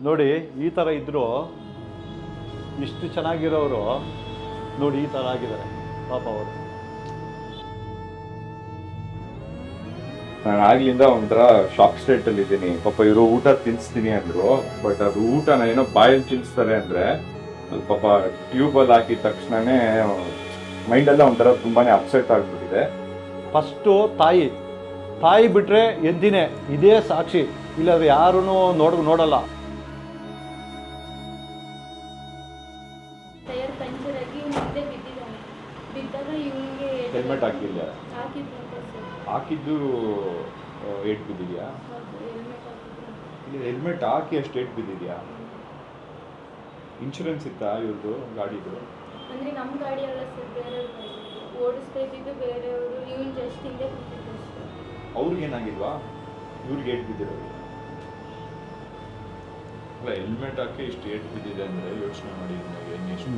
ನೋಡಿ ಈ ಥರ ಇದ್ದರೂ ಇಷ್ಟು ಚೆನ್ನಾಗಿರೋರು ನೋಡಿ ಈ ಥರ ಆಗಿದ್ದಾರೆ ಪಾಪ ಅವರು. ನಾನು ಆಗ್ಲಿಂದ ಒಂಥರ ಶಾಕ್ ಸ್ಟೇಟ್ ಅಲ್ಲಿ ಇದ್ದೀನಿ. ಪಾಪ ಇವರು ಊಟ ತಿನ್ನಿಸ್ತೀನಿ ಅಂದ್ರು, ಬಟ್ ಅದು ಊಟನ ಏನೋ ಬಾಯಲ್ಲಿ ತಿನ್ನಿಸ್ತಾರೆ ಅಂದ್ರೆ ಅದು ಪಾಪ ಟ್ಯೂಬಲ್ಲಿ ಹಾಕಿದ ತಕ್ಷಣನೇ ಮೈಂಡೆಲ್ಲ ಒಂಥರ ತುಂಬಾನೇ ಅಪ್ಸೆಟ್ ಆಗ್ಬಿಟ್ಟಿದೆ. ಫಸ್ಟು ತಾಯಿ ಬಿಟ್ಟರೆ ಎದ್ದಿನೇ ಇದೇ ಸಾಕ್ಷಿ, ಇಲ್ಲಾಂದ್ರೆ ಯಾರೂ ನೋಡಲ್ಲ. ಟೈರ್ ಪಂಚರ್ ಆಗಿ ಮುಂದೆ ಬಿದ್ದಿದ್ದಾನೆ. ಬಿದ್ದಾಗ ಇವನಿಗೆ ಹೆಲ್ಮೆಟ್ ಹಾಕಿಲ್ಲ, ಹಾಕಿದ್ದು ಹಾಕಿದ್ದು ಏಟ್ ಬಿದ್ದಿದ್ಯಾ? ಇಲ್ಲಿ ಹೆಲ್ಮೆಟ್ ಹಾಕಿ ಅಷ್ಟು ಏಟ್ ಬಿದ್ದಿದ್ಯಾ? ಇನ್ಶೂರೆನ್ಸ್ ಇತ್ತಾ ಇವ್ರದ್ದು ಗಾಡಿದು? ಅಂದ್ರೆ ನಮ್ಮ ಗಾಡಿ ಅಲ್ಲ ಸರ್, ಬೇರೆಯವ್ರ ಗಾಡಿ ಓಡಿಸ್ತಾ ಇದ್ದಿದ್ದು ಬೇರೆಯವರು. ಇವನು ಜಸ್ಟ್ ಹಿಂದೆ ಕೂತಿದ್ದು ಅಷ್ಟೇ. ಅವ್ರಿಗೇನಾಗಿಲ್ವಾ? ಇವ್ರಿಗೆ ಏಟ್ ಬಿದ್ದಿರೋದು ಅಲ್ಲ, ಹೆಲ್ಮೆಟ್ ಹಾಕಿ ಇಷ್ಟು ಏಟ್ ಬಿದ್ದಿದೆ ಅಂದರೆ ಯೋಚನೆ ಮಾಡಿ ಎಷ್ಟು.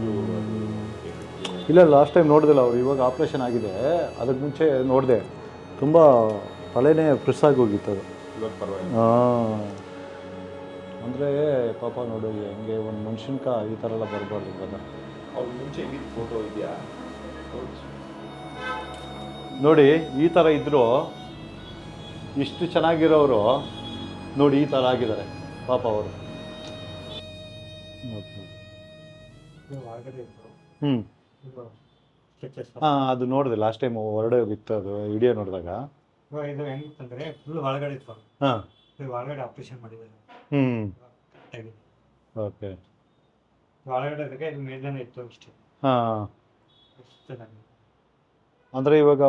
ಇಲ್ಲ ಲಾಸ್ಟ್ ಟೈಮ್ ನೋಡಿದಿಲ್ಲ ಅವರು, ಇವಾಗ ಆಪ್ರೇಷನ್ ಆಗಿದೆ. ಅದಕ್ಕೆ ಮುಂಚೆ ನೋಡಿದೆ, ತುಂಬ ತಲೆನೇ ಫ್ರೆಶ್ ಆಗಿ ಹೋಗಿತ್ತು ಅದು. ಇವಾಗ ಪರವಾಗಿಲ್ಲ. ಹಾಂ, ಅಂದರೆ ಪಾಪ ನೋಡಿ ಹೆಂಗೆ ಒಂದು ಮನುಷ್ಯನ್ಕ ಈ ಥರ ಎಲ್ಲ ಬರಬಾರ್ದು ಇವಾಗ. ಅವ್ರ ಮುಂಚೆ ಹೆಂಗಿದ್ದು ಫೋಟೋ ಇದೆಯಾ? ನೋಡಿ ಈ ಥರ ಇದ್ದರೂ ಇಷ್ಟು ಚೆನ್ನಾಗಿರೋರು ನೋಡಿ ಈ ಥರ ಆಗಿದ್ದಾರೆ ಪಾಪ ಅವರು. ಹ್ಞೂ ಹಾಂ, ಅದು ನೋಡಿದೆ ಲಾಸ್ಟ್ ಟೈಮ್ ಹೊರಡೆ ಹೋಗಿತ್ತು ಅದು ವಿಡಿಯೋ ನೋಡಿದಾಗ. ಇದು ಹೆಂಗಿತ್ತಂದ್ರೆ ಫುಲ್ ಒಳಗಡೆ ಇತ್ತು. ಹಾಂ, ಒಳಗಡೆ ಆಪರೇಷನ್ ಮಾಡಿದ್ದಾರೆ. ಓಕೆ. ಒಳಗಡೆ ಅದಕ್ಕೆ ಇದು ಮೇಲ್ಗಡೆ ಇತ್ತು ಅಷ್ಟೇ. ಹಾಂ, ಅಂದರೆ ಇವಾಗ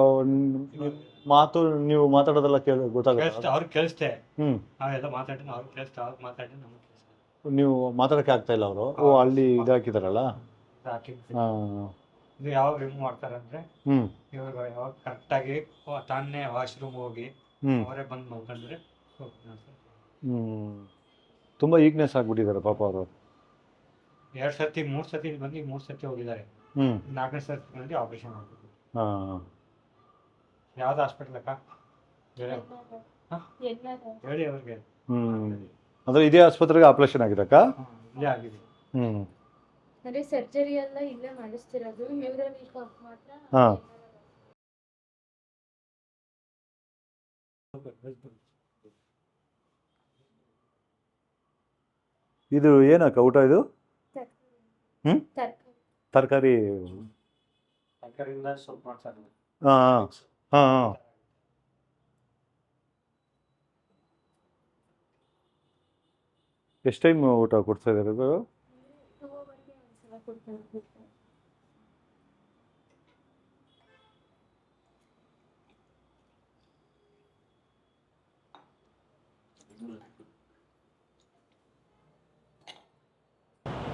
ಮಾತು ನೀವು ಮಾತಾಡೋದೆಲ್ಲ ಗೊತ್ತಾಗುತ್ತೆ, ಅವ್ರಿಗೆ ಕೇಳಿಸ್ತೆ. ಹ್ಞೂ, ನಾವೆಲ್ಲ ಮಾತಾಡಿದ್ರೆ ಅವ್ರಿಗೆ ಕೇಳಿಸ್ತೆ, ಅವ್ರಿಗೆ ಮಾತಾಡಿದ್ರೆ ನಮಗೆ ಕೇಳಿಸ್ತೆ. ನೀವು ಮಾತಾಡೋಕ್ಕೆ ಆಗ್ತಾ ಇಲ್ಲ ಅವರು. ಓ, ಅಲ್ಲಿ ಇದು ಹಾಕಿದಾರಲ್ಲ. ಹಾಂ, ಇದು ಯಾವಾಗ ರಿಮೂವ್ ಮಾಡ್ತಾರೆ ಅಂದ್ರೆ ಹ್ಞೂ ಇವಾಗ ಯಾವಾಗ ಕರೆಕ್ಟಾಗಿ ತಾನೇ ವಾಶ್ರೂಮ್ ಹೋಗಿ ಅವರೇ ಬಂದು ಮಲ್ಕೊಂಡ್ರೆ ಹ್ಞೂ ತುಂಬ ವೀಕ್ನೆಸ್ ಆಗಿಬಿಟ್ಟಿದ್ದಾರೆ ಪಾಪ ಅವರು. 2 ಸರ್ತಿ 3 ಸರ್ತಿ ಬಂದು 3 ಸರ್ತಿ ಹೋಗಿದ್ದಾರೆ. ಹ್ಞೂ 4ನೇ ಸರ್ತಿ ಬಂದು ಆಪರೇಷನ್ ಮಾಡ್ಬೇಕು. ಹಾಂ, ಯಾವ್ದು ಹಾಸ್ಪಿಟ್ಲ್ ಅಕ್ಕ ಹೇಳಿ ಅವ್ರಿಗೆ. ಹ್ಞೂ ಅಂದರೆ ಇದೇ ಆಸ್ಪತ್ರೆಗೆ ಆಪ್ರೇಷನ್ ಆಗಿದಕ್ಕ? ಇಲ್ಲೇ ಆಗಿದೆ. ಹ್ಞೂ ಅಂದ್ರೆ ಸರ್ಜರಿ ಎಲ್ಲ ಇಲ್ಲೇ ಮಾಡಿಸ್ತಿರೋದು. ನ್ಯೂರಲ್ ಮಾತ್ರ ಹಾಂ, ಇದು ಏನಕ್ಕ ಊಟ ಇದು? ಹ್ಞೂ ತರಕಾರಿ. ಸರ್ಕಾರದಿಂದ ಸ್ವಲ್ಪ ಮಾಡ್ತಾರೆ. ಹಾಂ ಹಾಂ ಹಾಂ ಹಾಂ. ಎಷ್ಟು ಟೈಮ್ ಊಟ ಕೊಡ್ತಾ ಇದ್ದಾರೆ ಇದು? 2 ಅವರ್ಗೆ ಒಂದ್ಸಲ ಕೊಡ್ತಾರೆ.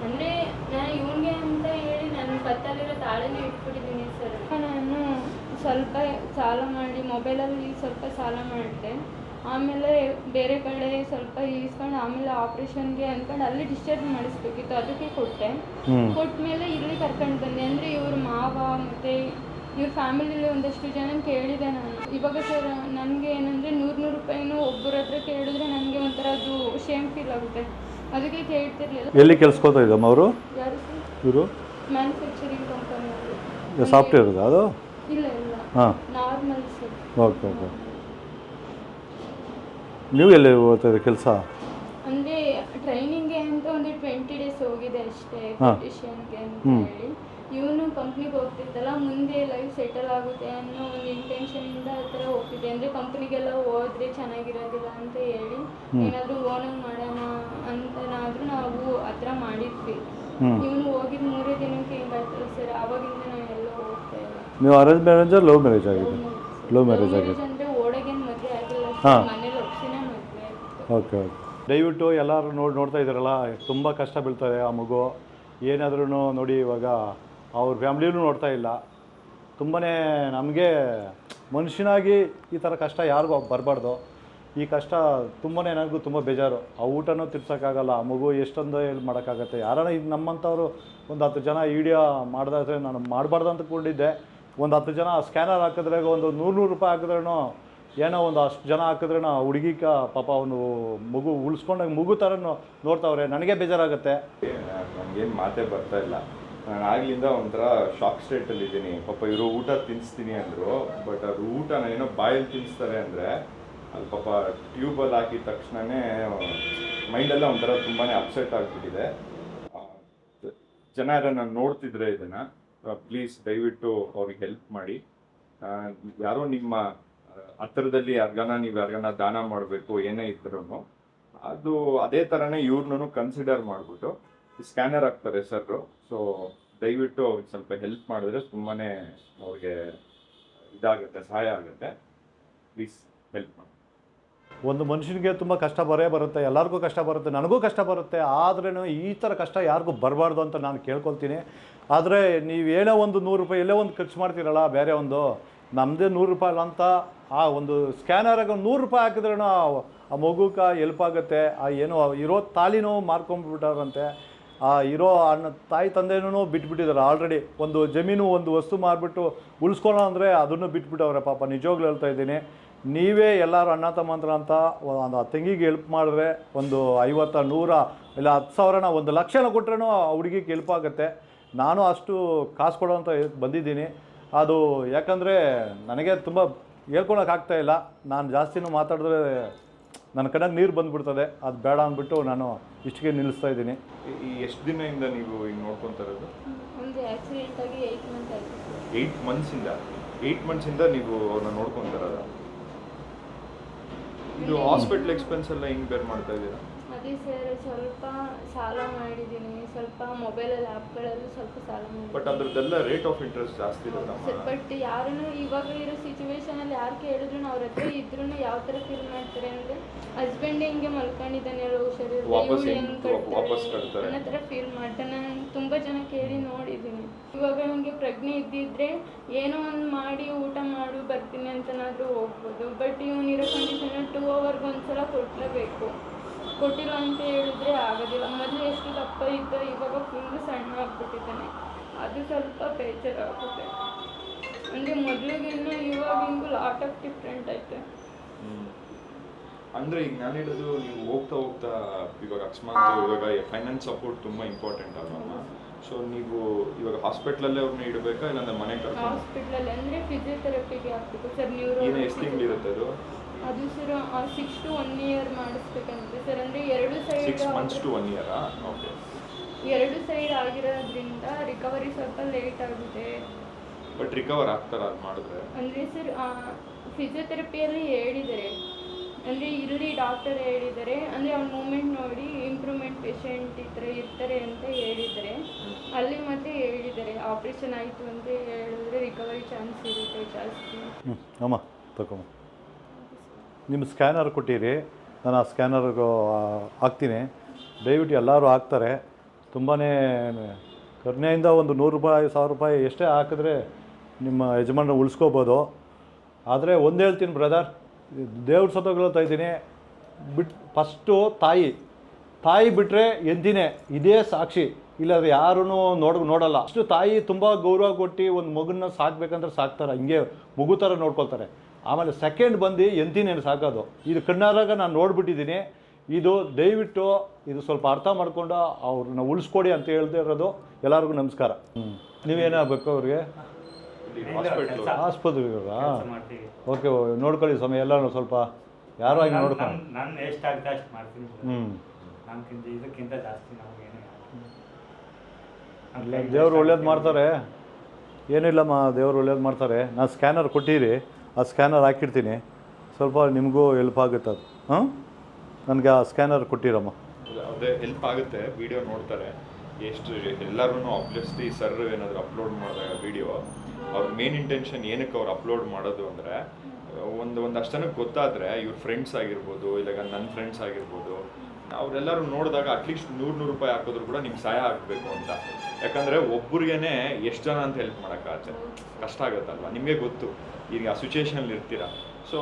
ಅಂದ್ರೆ ನಾನು ಇವನಿಗೆ ಅಂತ ಹೇಳಿ ನನ್ನ ಕತ್ತಲ್ಲಿರೋ ತಾಳನೇ ಇಟ್ಬಿಟ್ಟಿದ್ದೀನಿ ಸರ್. ನಾನು ಸ್ವಲ್ಪ ಸಾಲ ಮಾಡಿ ಮೊಬೈಲಲ್ಲಿ ಸ್ವಲ್ಪ ಸಾಲ ಮಾಡಿದೆ. ಆಮೇಲೆ ಬೇರೆ ಕಡೆ ಸ್ವಲ್ಪ ಈಸ್ಕೊಂಡು ಆಮೇಲೆ ಆಪ್ರೇಷನ್ಗೆ ಅಂದ್ಕೊಂಡು ಅಲ್ಲಿ ಡಿಸ್ಚಾರ್ಜ್ ಮಾಡಿಸ್ಬೇಕಿತ್ತು, ಅದಕ್ಕೆ ಕೊಟ್ಟೆ. ಕೊಟ್ಟಮೇಲೆ ಇಲ್ಲಿ ಕರ್ಕೊಂಡು ಬಂದೆ. ಅಂದರೆ ಇವ್ರ ಮಾವ ಮತ್ತು ಇವ್ರ ಫ್ಯಾಮಿಲಿಲಿ ಒಂದಷ್ಟು ಜನ ಕೇಳಿದೆ ನಾನು. ಇವಾಗ ಸರ್ ನನಗೆ ಏನಂದರೆ 100 ರೂಪಾಯಿನೂ ಒಬ್ಬರ ಹತ್ರ ಕೇಳಿದ್ರೆ ನನಗೆ ಒಂಥರ ಅದು ಶೇಮ್ ಫೀಲ್ ಆಗುತ್ತೆ. ಅದಕ್ಕೆ ಕೇಳ್ತಿರ್ಲಿಲ್ಲ. ಎಲ್ಲಿ ಕೆಲ್ಸಕೋತಾ ಇದ್ದಮ್ಮ ಅವರು? ಯಾರು ಸರ್? ಇವರು ಮ್ಯಾನುಫ್ಯಾಕ್ಚರಿಂಗ್ ಕಂಪನಿಯಲ್ಲಿ. ಸಾಫ್ಟ್ವೇರ್ ಅದು? ಇಲ್ಲ ಇಲ್ಲ, ಹಾಂ, ನಾರ್ಮಲ್ ಸರ್. Okay okay. ನೀವು ಎಲ್ಲಿ ಓದ್ತಾ ಇದ್ದೀರಿ ಕೆಲಸ? ಅಂದರೆ ಟ್ರೈನಿಂಗ್ಗೆ ಅಂತ ಒಂದು 20 days ಹೋಗಿದೆ ಅಷ್ಟೇ, ಬ್ಯೂಟಿಷಿಯನ್ಗೆ ಅಂತ ಹೇಳಿ. ಇವನು ಕಂಪ್ನಿಗೆ ಹೋಗ್ತಿದ್ದಲ್ಲ, ಮುಂದೆ ಲೈಫ್ ಸೆಟಲ್ ಆಗುತ್ತೆ ಅನ್ನೋ ಒಂದು ಇಂಟೆನ್ಷನಿಂದ ಆ ಥರ ಹೋಗ್ತಿದ್ದೆ. ಅಂದರೆ ಕಂಪ್ನಿಗೆಲ್ಲ ಹೋದ್ರೆ ಚೆನ್ನಾಗಿರೋದಿಲ್ಲ ಅಂತ ಹೇಳಿ ಏನಾದರೂ ಓನಾಗಿ ಮಾಡೋಣ ಅಂತನಾದರೂ ನಾವು ಆ ಥರ ಮಾಡಿದ್ವಿ. ಇವನು ಹೋಗಿದ್ದು 3 ದಿನಕ್ಕೆ ಹಿಂಗಾಯ್ತಲ್ಲ ಸರ್, ಆವಾಗಿಂದ ನಾವು ಎಲ್ಲ ಹೋಗ್ತಾ ಇಲ್ಲ. ನೀವು ಅರೇಂಜ್ ಮ್ಯಾರೇಜಾ ಲವ್ ಮ್ಯಾರೇಜ್ ಆಗಿದೆ? ಲವ್ ಮ್ಯಾರೇಜ್ ಆಗಿದೆ. ಅಂದರೆ ಓಡಗೇನು ಮದುವೆ ಆಗಿಲ್ಲ ಸರ್, ಮನೇಲಿ ಒಪ್ಸಿನೇ ಮದುವೆ ಆಗಿತ್ತು. Okay okay. ದಯವಿಟ್ಟು ಎಲ್ಲರೂ ನೋಡ್ತಾ ಇದ್ದಾರಲ್ಲ, ತುಂಬ ಕಷ್ಟ ಬೀಳ್ತಾರೆ ಆ ಮಗು. ಏನಾದ್ರೂ ನೋಡಿ ಇವಾಗ ಅವ್ರ ಫ್ಯಾಮ್ಲಿನೂ ನೋಡ್ತಾ ಇಲ್ಲ. ತುಂಬಾ ನಮಗೆ ಮನುಷ್ಯನಾಗಿ ಈ ಥರ ಕಷ್ಟ ಯಾರಿಗೂ ಬರಬಾರ್ದು. ಈ ಕಷ್ಟ ತುಂಬಾ ನನಗೂ ತುಂಬ ಬೇಜಾರು. ಆ ಊಟನೂ ತಿರ್ಸೋಕ್ಕಾಗಲ್ಲ, ಆ ಮಗು ಎಷ್ಟೊಂದು ಹೇಳಿ ಮಾಡೋಕ್ಕಾಗತ್ತೆ. ಯಾರನ್ನ ಇದು ನಮ್ಮಂಥವ್ರು ಒಂದು 10 ಜನ ವಿಡಿಯೋ ಮಾಡಿದ್ರೆ, ನಾನು ಮಾಡಬಾರ್ದು ಅಂತ ಕೊಂಡಿದ್ದೆ. ಒಂದು 10 ಜನ ಸ್ಕ್ಯಾನರ್ ಹಾಕಿದ್ರೆ ಒಂದು 100 ರೂಪಾಯಿ ಹಾಕಿದ್ರೂ ಏನೋ ಒಂದು ಅಷ್ಟು ಜನ ಹಾಕಿದ್ರೆ ನಾ ಹುಡುಗಿಕ ಪಾಪ ಅವನು ಮಗು ಉಳಿಸ್ಕೊಂಡಾಗ ಮಗು ಥರ ನೋಡ್ತಾವ್ರೆ, ನನಗೆ ಬೇಜಾರಾಗುತ್ತೆ. ನನಗೇನು ಮಾತೇ ಬರ್ತಾ ಇಲ್ಲ. ನಾನು ಆಗ್ಲಿಂದ ಒಂಥರ ಶಾಕ್ ಸ್ಟೇಟಲ್ಲಿ ಇದ್ದೀನಿ. ಪಾಪ ಇವರು ಊಟ ತಿನ್ನಿಸ್ತೀನಿ ಅಂದರು, ಬಟ್ ಅದು ಊಟನ ಏನೋ ಬಾಯಲ್ಲಿ ತಿನ್ನಿಸ್ತಾರೆ ಅಂದರೆ ಅದು ಪಾಪ ಟ್ಯೂಬಲ್ಲಿ ಹಾಕಿದ ತಕ್ಷಣವೇ ಮೈಂಡೆಲ್ಲ ಒಂಥರ ತುಂಬಾ ಅಪ್ಸೆಟ್ ಆಗಿಬಿಟ್ಟಿದೆ. ಜನ ಯಾರನ್ನ ನೋಡ್ತಿದ್ರೆ ಇದನ್ನು ಪ್ಲೀಸ್ ದಯವಿಟ್ಟು ಅವ್ರಿಗೆ ಹೆಲ್ಪ್ ಮಾಡಿ. ಯಾರೋ ನಿಮ್ಮ ಹತ್ತಿರದಲ್ಲಿ ನೀವು ಯಾರಿಗಾನ ದಾನ ಮಾಡಬೇಕು ಏನೇ ಇದ್ರೂ ಅದು ಅದೇ ಥರನೇ ಇವ್ರನ್ನೂ ಕನ್ಸಿಡರ್ ಮಾಡಿಬಿಟ್ಟು ಸ್ಕ್ಯಾನರ್ ಆಗ್ತಾರೆ ಸರ್. ಸೊ ದಯವಿಟ್ಟು ಅವ್ರಿಗೆ ಸ್ವಲ್ಪ ಹೆಲ್ಪ್ ಮಾಡಿದ್ರೆ ತುಂಬಾ ಅವ್ರಿಗೆ ಇದಾಗುತ್ತೆ, ಸಹಾಯ ಆಗುತ್ತೆ. ಪ್ಲೀಸ್ ಹೆಲ್ಪ್ ಮಾಡಿ. ಒಂದು ಮನುಷ್ಯನಿಗೆ ತುಂಬ ಕಷ್ಟ ಬರುತ್ತೆ, ಎಲ್ಲರಿಗೂ ಕಷ್ಟ ಬರುತ್ತೆ, ನನಗೂ ಕಷ್ಟ ಬರುತ್ತೆ. ಆದ್ರೂ ಈ ಥರ ಕಷ್ಟ ಯಾರಿಗೂ ಬರಬಾರ್ದು ಅಂತ ನಾನು ಕೇಳ್ಕೊಳ್ತೀನಿ. ಆದರೆ ನೀವು ಏನೋ ಒಂದು 100 ರೂಪಾಯಿ ಎಲ್ಲೋ ಒಂದು ಖರ್ಚು ಮಾಡ್ತೀರಲ್ಲ, ಬೇರೆ ಒಂದು ನಮ್ಮದೇ 100 ರೂಪಾಯಿ ಅಲ್ಲ ಅಂತ ಆ ಒಂದು ಸ್ಕ್ಯಾನರಾಗ 100 ರೂಪಾಯಿ ಹಾಕಿದ್ರೂ ಆ ಮಗುಗೆ ಎಲ್ಪ್ ಆಗುತ್ತೆ. ಆ ಏನೋ ಇರೋ ತಾಲಿನೂ ಮಾರ್ಕೊಂಡ್ಬಿಟ್ಟಾರಂತೆ, ಆ ಇರೋ ತಾಯಿ ತಂದೆನೂ ಬಿಟ್ಬಿಟ್ಟಿದ್ದಾರೆ ಆಲ್ರೆಡಿ. ಒಂದು ಜಮೀನು ಒಂದು ವಸ್ತು ಮಾರಿಬಿಟ್ಟು ಉಳಿಸ್ಕೊಳ್ಳೋ ಅಂದರೆ ಅದನ್ನು ಬಿಟ್ಬಿಟ್ಟವ್ರೆ ಪಾಪ. ನಿಜವಾಗ್ಲೂ ಹೇಳ್ತಾ ಇದ್ದೀನಿ, ನೀವೇ ಎಲ್ಲರೂ ಅಣ್ಣ ತಮ್ಮಂತ್ರ ಅಂತ ಒಂದು ತಂಗಿಗೆ ಹೆಲ್ಪ್ ಮಾಡಿದ್ರೆ ಒಂದು 50, 100 ಇಲ್ಲ 10,000 1 ಲಕ್ಷನ ಕೊಟ್ರೂ ಆ ಹುಡುಗಿಗೆ ಹೆಲ್ಪ್ ಆಗುತ್ತೆ. ನಾನು ಅಷ್ಟು ಕಾಸು ಕೊಡೋ ಅಂತ ಬಂದಿದ್ದೀನಿ. ಅದು ಯಾಕಂದರೆ ನನಗೆ ತುಂಬ ಹೇಳ್ಕೊಳಕ್ಕಾಗ್ತಾಯಿಲ್ಲ. ನಾನು ಜಾಸ್ತಿನೂ ಮಾತಾಡಿದ್ರೆ ನನ್ನ ಕಣ್ಣಾಗ ನೀರು ಬಂದುಬಿಡ್ತದೆ. ಅದು ಬೇಡ ಅಂದ್ಬಿಟ್ಟು ನಾನು ಇಷ್ಟಿಗೆ ನಿಲ್ಲಿಸ್ತಾ ಇದ್ದೀನಿ. ಈ ಎಷ್ಟು ದಿನದಿಂದ ನೀವು ಹಿಂಗೆ ನೋಡ್ಕೊತಾ ಇರೋದು? ಒಂದು ಆಕ್ಸಿಡೆಂಟ್ ಆಗಿ 8 ಮಂತ್ ಆಯಿತು. 8 ಮಂತ್ಸಿಂದ 8 ಮಂತ್ಸಿಂದ ನೀವು ಅವ್ರನ್ನ ನೋಡ್ಕೊತಾ ಇರೋದ? ಇದು ಹಾಸ್ಪಿಟ್ಲ್ ಎಕ್ಸ್ಪೆನ್ಸ್ ಎಲ್ಲ ಹಿಂಗೆ ಬೇರೆ ಮಾಡ್ತಾ ಇದ್ದೀರಾ? ಅದೇ ಸರ್, ಸ್ವಲ್ಪ ಸಾಲ ಮಾಡಿದ್ದೀನಿ, ಸ್ವಲ್ಪ ಮೊಬೈಲಲ್ಲಿ ಆ್ಯಪ್ಗಳಲ್ಲಿ ಸ್ವಲ್ಪ ಸಾಲ ಬಟ್ ಮಾಡಿದ್ದೀನಿ ಅದ್ರದ್ದೆಲ್ಲ ರೇಟ್ ಆಫ್ ಇಂಟ್ರೆಸ್ಟ್ ಜಾಸ್ತಿ ಇರುತ್ತಮ್ಮ. ಸರ್. ಬಟ್ ಯಾರನ್ನು ಇವಾಗ ಇರೋ ಸಿಚುವೇಶನಲ್ಲಿ ಯಾರು ಕೇಳಿದ್ರು ಅವ್ರ ಹತ್ರ ಇದ್ರೂ ಯಾವ ಥರ ಫೀಲ್ ಮಾಡ್ತಾರೆ ಅಂದರೆ ಹಸ್ಬೆಂಡ್ ಹಿಂಗೆ ಮಲ್ಕೊಂಡಿದ್ದಾನೆ ಹುಷಾರಿಲ್ಲ, ವಾಪಸ್ ಇವಳು ಹೆಂಗ್ ಹೆಂಗೆ ವಾಪಸ್ ಕಟ್ತಾರೆ ಕಟ್ತಾರೆ? ಅನ್ನೋ ಥರ ಫೀಲ್ ಮಾಡ್ತಾನೆ. ನಾನು ತುಂಬ ಜನ ಕೇಳಿ ನೋಡಿದ್ದೀನಿ. ಇವಾಗ ನನಗೆ ಪ್ರಜ್ಞೆ ಇದ್ದಿದ್ರೆ ಏನೋ ಒಂದು ಮಾಡಿ ಊಟ ಮಾಡು ಬರ್ತೀನಿ ಅಂತನಾದರೂ ಹೋಗ್ಬೋದು. ಬಟ್ ಇವನಿರೋ ಕಂಡೀಷನಲ್ಲಿ 2 ಅವರ್ಗೆ ಒಂದ್ಸಲ ಕೊಟ್ಟಲೇಬೇಕು. ಕೊಟ್ಟಿಲ್ಲ ಅಂತ ಹೇಳಿದ್ರೆ ಆಗೋದಿಲ್ಲ. ಮೊದಲು ಎಷ್ಟು ದಪ್ಪ ಇದ್ದ, ಇವಾಗ ಫುಲ್ ಸಣ್ಣ ಆಗ್ಬಿಟ್ಟಿದ್ದಾನೆ. ಅದು ಸ್ವಲ್ಪ ಬೇಜಾರಾಗುತ್ತೆ. ಅಂದರೆ ಮೊದಲಿಗಿನ್ನ ಇವಾಗಿಂಗೂ ಲಾಟ್ ಆಫ್ ಡಿಫ್ರೆಂಟ್ ಐತೆ. ಅಂದರೆ ಈಗ ನಾನು ಹೇಳೋದು, ನೀವು ಹೋಗ್ತಾ ಹೋಗ್ತಾ ಇವಾಗ ಅಕಸ್ಮಾತ್ ಇವಾಗ ಫೈನಾನ್ಸ್ ಸಪೋರ್ಟ್ ತುಂಬ ಇಂಪಾರ್ಟೆಂಟ್ ಅಲ್ವಮ್ಮ. ಸೊ ನೀವು ಇವಾಗ ಹಾಸ್ಪಿಟ್ಲಲ್ಲೇ ಅವ್ರನ್ನ ಇಡಬೇಕಾ ಇಲ್ಲಾಂದ್ರೆ ಮನೆಗೆ ಕರ್ಕೊಂಡು? ಹಾಸ್ಪಿಟ್ಲಲ್ಲಿ ಅಂದರೆ ಫಿಸಿಯೋಥೆರಪಿಗೆ ಹಾಕ್ಬೇಕು ಸರ್. ನ್ಯೂರೋ ಏನು ಎಷ್ಟು ತಿಂಗಳಿರುತ್ತೆ ಅದು? ಅದು ಸರ್ 6 to 1 year ಮಾಡಿಸ್ಬೇಕಂತೆ ಸರ್. ಅಂದರೆ 2 side 6 months to 1 year? Okay. 2 side ಆಗಿರೋದ್ರಿಂದ ರಿಕವರಿ ಸ್ವಲ್ಪ ಲೇಟ್ ಆಗುತ್ತೆ. ಬಟ್ ರಿಕವರ್ ಆಗ್ತಾರ ಅದು ಮಾಡಿದ್ರೆ? ಅಂದರೆ ಸರ್ ಫಿಸಿಯೋಥೆರಪಿಯಲ್ಲಿ ಹೇಳಿದ್ದಾರೆ, ಅಂದರೆ ಇಲ್ಲಿ ಡಾಕ್ಟರ್ ಹೇಳಿದ್ದಾರೆ, ಅಂದರೆ ಅವ್ರ ಮೂಮೆಂಟ್ ನೋಡಿ ಇಂಪ್ರೂವ್ಮೆಂಟ್ ಪೇಷಂಟ್ ಈ ಥರ ಇರ್ತಾರೆ ಅಂತ ಹೇಳಿದ್ದಾರೆ. ಅಲ್ಲಿ ಮತ್ತೆ ಹೇಳಿದ್ದಾರೆ ಆಪ್ರೇಷನ್ ಆಯಿತು ಅಂತ ಹೇಳಿದ್ರೆ ರಿಕವರಿ ಚಾನ್ಸ್ ಇರುತ್ತೆ ಜಾಸ್ತಿ. ಅಮ್ಮ ತಗೊಂಬ, ನಿಮ್ಮ ಸ್ಕ್ಯಾನರ್ ಕೊಟ್ಟಿರಿ, ನಾನು ಆ ಸ್ಕ್ಯಾನರ್ಗೆ ಹಾಕ್ತೀನಿ. ದಯವಿಟ್ಟು ಎಲ್ಲರೂ ಹಾಕ್ತಾರೆ. ತುಂಬಾ ಕರುಣೆಯಿಂದ ಒಂದು 100 ರೂಪಾಯಿ 1000 ರೂಪಾಯಿ ಎಷ್ಟೇ ಹಾಕಿದ್ರೆ ನಿಮ್ಮ ಯಜಮಾನ ಉಳಿಸ್ಕೋಬೋದು. ಆದರೆ ಒಂದು ಹೇಳ್ತೀನಿ ಬ್ರದರ್, ದೇವ್ರ ಸತ್ತೋಗ್ತಾ ಇದ್ದೀನಿ, ಫಸ್ಟು ತಾಯಿ ಬಿಟ್ಟರೆ ಎಂದಿನೇ ಇದೇ ಸಾಕ್ಷಿ. ಇಲ್ಲಾಂದರೆ ಯಾರೂ ನೋಡಲ್ಲ. ಅಷ್ಟು ತಾಯಿ ತುಂಬ ಗೌರವ ಕೊಟ್ಟು ಒಂದು ಮಗುನ ಸಾಕ್ಬೇಕಂದ್ರೆ ಸಾಕ್ತಾರೆ, ಹಿಂಗೆ ಮಗು ಥರ ನೋಡ್ಕೊಳ್ತಾರೆ. ಆಮೇಲೆ ಸೆಕೆಂಡ್ ಬಂದು ಎಂತಿನೇನು ಸಾಕೋದು. ಇದು ಕಣ್ಣಾರಾಗ ನಾನು ನೋಡ್ಬಿಟ್ಟಿದ್ದೀನಿ. ಇದು ದಯವಿಟ್ಟು ಇದು ಸ್ವಲ್ಪ ಅರ್ಥ ಮಾಡ್ಕೊಂಡು ಅವ್ರನ್ನ ಉಳಿಸ್ಕೊಡಿ ಅಂತ ಹೇಳ್ದೇ ಇರೋದು. ಎಲ್ಲರಿಗೂ ನಮಸ್ಕಾರ. ನೀವೇನಾಗಬೇಕು ಅವ್ರಿಗೆ? ಆಸ್ಪತ್ರೆಗೆ ಓಕೆ, ನೋಡ್ಕೊಳ್ಳಿ ಸಮಯ ಎಲ್ಲ ಸ್ವಲ್ಪ ಯಾರೋ ಹಿಂಗೆ ನೋಡ್ಕೊಂಡು. ನಾನು ಎಷ್ಟಾಗುತ್ತೆ ಅಷ್ಟು ಮಾಡ್ತೀನಿ. ನಮ್ಗಿಂತ ಇದಕ್ಕಿಂತ ಜಾಸ್ತಿ ನಮಗೇನು ದೇವ್ರು ಒಳ್ಳೇದು ಮಾಡ್ತಾರೆ, ಏನಿಲ್ಲಮ್ಮ, ದೇವ್ರು ಒಳ್ಳೇದು ಮಾಡ್ತಾರೆ. ನಾನು ಸ್ಕ್ಯಾನರ್ ಕೊಟ್ಟಿರಿ, ಆ ಸ್ಕ್ಯಾನರ್ ಹಾಕಿರ್ತೀನಿ, ಸ್ವಲ್ಪ ನಿಮಗೂ ಹೆಲ್ಪ್ ಆಗುತ್ತೆ ಅದು. ನನಗೆ ಆ ಸ್ಕ್ಯಾನರ್ ಕೊಟ್ಟಿರಮ್ಮ. ಅದೇ ಹೆಲ್ಪ್ ಆಗುತ್ತೆ. ವಿಡಿಯೋ ನೋಡ್ತಾರೆ ಎಷ್ಟು ಎಲ್ಲರೂ. ಆಬ್ವಿಯಸ್ಲಿ ಸರ್ ಏನಾದರೂ ಅಪ್ಲೋಡ್ ಮಾಡಿದಾಗ ವಿಡಿಯೋ ಅವ್ರ ಮೇನ್ ಇಂಟೆನ್ಷನ್ ಏನಕ್ಕೆ ಅವ್ರು ಅಪ್ಲೋಡ್ ಮಾಡೋದು ಅಂದರೆ ಒಂದಷ್ಟು ಜನಕ್ಕೆ ಗೊತ್ತಾದರೆ ಇವ್ರ ಫ್ರೆಂಡ್ಸ್ ಆಗಿರ್ಬೋದು, ಇಲ್ಲ ನನ್ನ ಫ್ರೆಂಡ್ಸ್ ಆಗಿರ್ಬೋದು, ಅವರೆಲ್ಲರೂ ನೋಡಿದಾಗ ಅಟ್ಲೀಸ್ಟ್ 100 ರೂಪಾಯಿ ಹಾಕಿದ್ರು ಕೂಡ ನಿಮ್ಗೆ ಸಹಾಯ ಆಗಬೇಕು ಅಂತ. ಯಾಕಂದರೆ ಒಬ್ರಿಗೇನೆ ಎಷ್ಟು ಜನ ಅಂತ ಹೆಲ್ಪ್ ಮಾಡೋಕ್ಕಾಗತ್ತೆ, ಕಷ್ಟ ಆಗುತ್ತಲ್ವ. ನಿಮಗೆ ಗೊತ್ತು ಈಗ ಆ ಸಿಚುವೇಶನಲ್ಲಿ ಇರ್ತೀರ. ಸೊ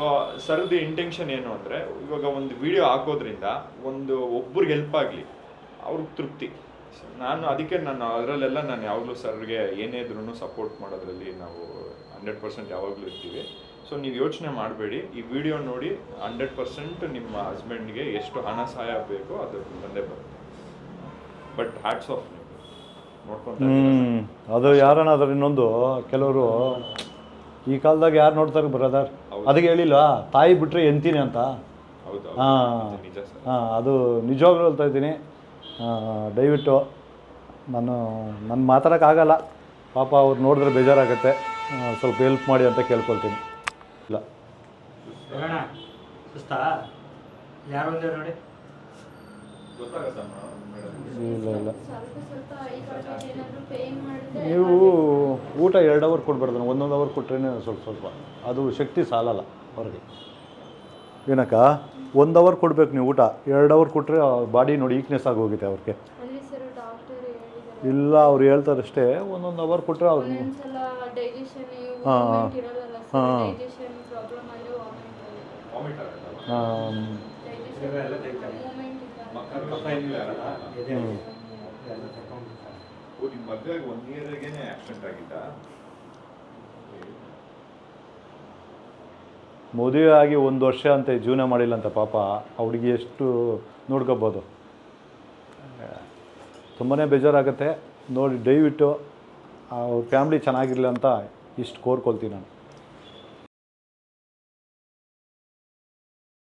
ಸರ್ದು ಇಂಟೆನ್ಷನ್ ಏನು ಅಂದರೆ ಇವಾಗ ಒಂದು ವಿಡಿಯೋ ಹಾಕೋದ್ರಿಂದ ಒಬ್ಬರಿಗೆ ಹೆಲ್ಪ್ ಆಗಲಿ, ಅವ್ರಿಗೆ ತೃಪ್ತಿ. ಅದಕ್ಕೆ ಅದರಲ್ಲೆಲ್ಲ ನಾನು ಯಾವಾಗಲೂ ಸರ್ಗೆ ಏನೇ ಇದ್ರೂ ಸಪೋರ್ಟ್ ಮಾಡೋದ್ರಲ್ಲಿ ನಾವು 100% ಯಾವಾಗಲೂ ಇರ್ತೀವಿ. ಸೊ ನೀವು ಯೋಚನೆ ಮಾಡಬೇಡಿ, ಈ ವಿಡಿಯೋ ನೋಡಿ 100% ನಿಮ್ಮ ಹಸ್ಬೆಂಡ್ಗೆ ಎಷ್ಟು ಹಣ ಸಹಾಯ ಬೇಕೋ ಅದು ಬಂದೇ ಬರುತ್ತೆ. ಬಟ್ ಹ್ಯಾಟ್ಸ್ ಆಫ್ ನೋಡ್ಕೊಂತ ಅದು ಯಾರನ್ನಾದ್ರೂ ಇನ್ನೊಂದು ಕೆಲವರು ಈ ಕಾಲದಾಗ ಯಾರು ನೋಡ್ತಾರೆ ಬ್ರದರ್, ಅದಕ್ಕೆ ಹೇಳಿಲ್ಲ ತಾಯಿ ಬಿಟ್ಟರೆ ಎಂತೀನಿ ಅಂತ. ಹೌದು ಹಾಂ ನಿಜ ಸರ್. ಹಾಂ, ಅದು ನಿಜವಾಗ್ಲೂ ಹೇಳ್ತಾ ಇದ್ದೀನಿ. ದಯವಿಟ್ಟು ನನ್ನ ಮಾತಾಡೋಕ್ಕಾಗಲ್ಲ, ಪಾಪ ಅವ್ರು ನೋಡಿದ್ರೆ ಬೇಜಾರಾಗುತ್ತೆ, ಸ್ವಲ್ಪ ಹೆಲ್ಪ್ ಮಾಡಿ ಅಂತ ಕೇಳ್ಕೊಳ್ತೀನಿ. ಇಲ್ಲ ಅಣ್ಣ ಸುಸ್ತಾ ಯಾರು ಒಂದೇ ನೋಡಿ ಗೊತ್ತಾಗತ್ತಮ್ಮ ಮೇಡಮ್. ಇಲ್ಲ ಸ್ವಲ್ಪ ಏನಾದರೂ ಪೇ ಮಾಡಿದ್ರೆ ನೀವು ಊಟ 2 ಅವರ್ ಕೊಡಬಾರ್ದು, 1 ಅವರ್ ಕೊಟ್ರೇ ಸ್ವಲ್ಪ ಅದು ಶಕ್ತಿ ಸಾಲಲ್ಲ ಅವ್ರಿಗೆ. ಏನಕ್ಕ 1 ಅವರ್ ಕೊಡ್ಬೇಕು ನೀವು ಊಟ, 2 ಅವರ್ ಕೊಟ್ಟರೆ ಬಾಡಿ ನೋಡಿ ವೀಕ್ನೆಸ್ ಆಗೋಗಿದೆ ಅವ್ರಿಗೆ. ಅಲ್ಲಿ ಸರ್ ಡಾಕ್ಟರ್ ಹೇಳಿದ್ದಾರೆ ಇಲ್ಲ ಅವ್ರು ಹೇಳ್ತಾರಷ್ಟೇ 1 ಅವರ್ ಕೊಟ್ಟರೆ ಅವ್ರು ಒಂದೊಂದ್ಸಲ ಡೈಜೆಷನ್ ಹಾಂ ಇರಲ್ಲ ಸರ್, ಹಾಂ ಡೈಜೆಷನ್ ಪ್ರಾಬ್ಲಮ್ ಅಲ್ಲಿ ವಾಮಿಟ್ ವಾಮಿಟ್ ಆಗತ್ತಲ್ಲ. ಡೈಜೆಷನ್ ಎಲ್ಲ ತೆಗಿತಾರೆ. ಮೂಮೆಂಟ್ ಇಲ್ಲ. ಮಕ್ಕಳು ಕಫ ಏನಿಲ್ಲ ಅಲ್ಲ, ಎದೆ ಹ್ಮ್. ಎಲ್ಲ ತಗೊಂಡ್ಬಿಡ್ತಾರೆ. ಓ, ನಿಮ್ಮ ಮದುವೆಗೆ 1 ಇಯರ್ಗೇನೆ ಆಕ್ಸಿಡೆಂಟ್ ಆಗಿತ್ತಾ? ಮದುವೆ ಆಗಿ 1 ವರ್ಷ ಅಂತ ಜೀವನ ಮಾಡಿಲ್ಲ ಅಂತ ಪಾಪ ಆ ಹುಡುಗಿ ಎಷ್ಟು ನೋಡ್ಕೋಬೋದು. ತುಂಬಾ ಬೇಜಾರಾಗುತ್ತೆ ನೋಡಿ. ದಯವಿಟ್ಟು ಅವ್ರ ಫ್ಯಾಮ್ಲಿ ಚೆನ್ನಾಗಿರಲಿ ಅಂತ ಇಷ್ಟು ಕೋರ್ಕೊಳ್ತೀನಿ ನಾನು.